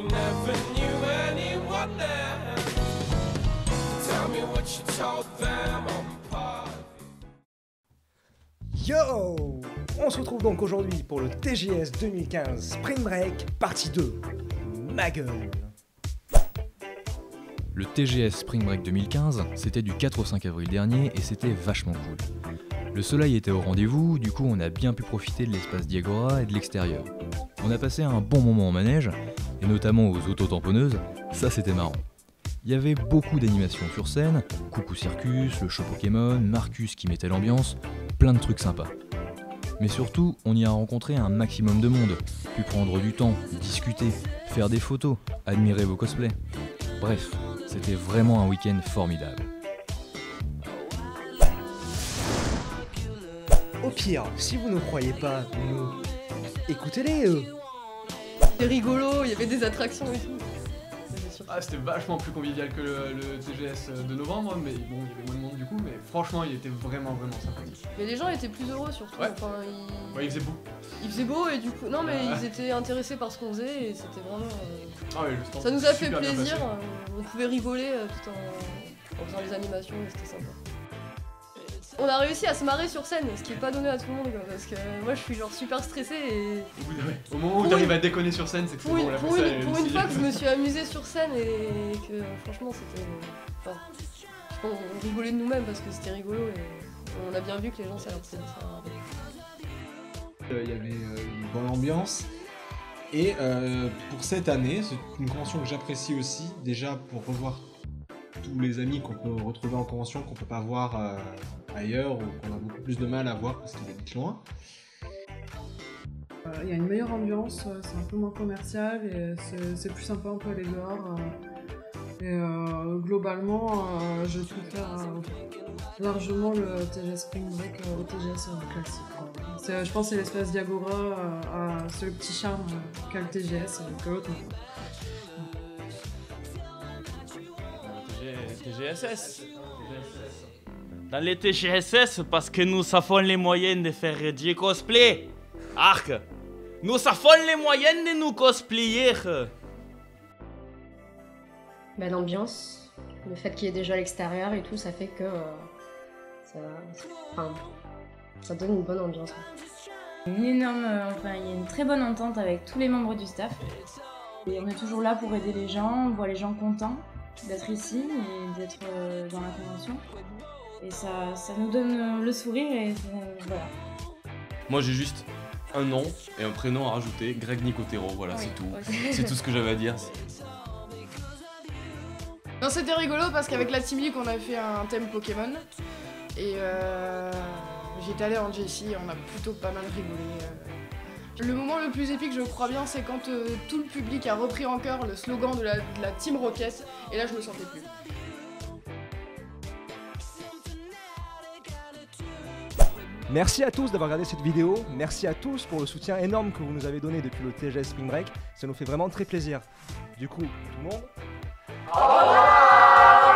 never knew anyone there. Tell me what you told them on party. Yo! On se retrouve donc aujourd'hui pour le TGS 2015 Spring Break partie 2. Ma gueule! Le TGS Spring Break 2015, c'était du 4 au 5 avril dernier et c'était vachement cool. Le soleil était au rendez-vous, du coup on a bien pu profiter de l'espace Diagora et de l'extérieur. On a passé un bon moment en manège, et notamment aux auto-tamponneuses, ça c'était marrant. Il y avait beaucoup d'animations sur scène, Coucou Circus, le show Pokémon, Marcus qui mettait l'ambiance, plein de trucs sympas. Mais surtout, on y a rencontré un maximum de monde, pu prendre du temps, discuter, faire des photos, admirer vos cosplays. Bref, c'était vraiment un week-end formidable. Au pire, si vous ne croyez pas, nous, écoutez-les eux. C'était rigolo, il y avait des attractions et tout. Ah, c'était vachement plus convivial que le TGS de novembre, mais bon, il y avait moins de monde du coup, mais franchement, il était vraiment sympathique. Mais les gens étaient plus heureux surtout. Ouais. Enfin, Ouais, il faisait beau. il faisait beau et du coup, non mais ils étaient intéressés par ce qu'on faisait et c'était vraiment. Ah ouais, le stand Ça nous a fait super bien plaisir. passé. On pouvait rigoler tout en faisant les animations et c'était sympa. On a réussi à se marrer sur scène, ce qui est pas donné à tout le monde quoi, parce que moi je suis genre super stressée et Au moment où t'arrives à déconner sur scène, c'est que c'est bon, la pour une fois que je me suis amusée sur scène et que franchement c'était. Enfin, on rigolait de nous-mêmes parce que c'était rigolo et on a bien vu que les gens ça leur plaisait. Il y avait une bonne ambiance. Et pour cette année, c'est une convention que j'apprécie aussi, déjà pour revoir tous les amis qu'on peut retrouver en convention, qu'on peut pas voir ailleurs ou qu'on a beaucoup plus de mal à voir parce qu'ils habitent loin. Il y a une meilleure ambiance, c'est un peu moins commercial et c'est plus sympa un peu aller dehors. Globalement, je préfère largement le TGS Spring Break au TGS classique. Je pense que c'est l'espace Diagora a ce petit charme qu'a le TGS que l'autre. TGSS. Dans les TGSS, parce que nous avons les moyens de faire du cosplay. Arc. Nous avons les moyens de nous cosplayer. Bah, l'ambiance, le fait qu'il y ait des jeux à l'extérieur et tout, ça fait que ça donne une bonne ambiance. Il y a une très bonne entente avec tous les membres du staff. Et on est toujours là pour aider les gens, on voit les gens contents d'être ici et d'être dans la convention. Et ça nous donne le sourire et voilà. Moi j'ai juste un nom et un prénom à rajouter, Greg Nicotero, voilà, c'est tout. C'est tout ce que j'avais à dire. Non, c'était rigolo parce qu'avec la Team League on a fait un thème Pokémon et j'étais allée en JC et on a plutôt pas mal rigolé. Le moment le plus épique je crois bien c'est quand tout le public a repris en chœur le slogan de la Team Rocket et là je me sentais plus. Merci à tous d'avoir regardé cette vidéo, merci à tous pour le soutien énorme que vous nous avez donné depuis le TGS Spring Break, ça nous fait vraiment très plaisir. Du coup, tout le monde... Au revoir.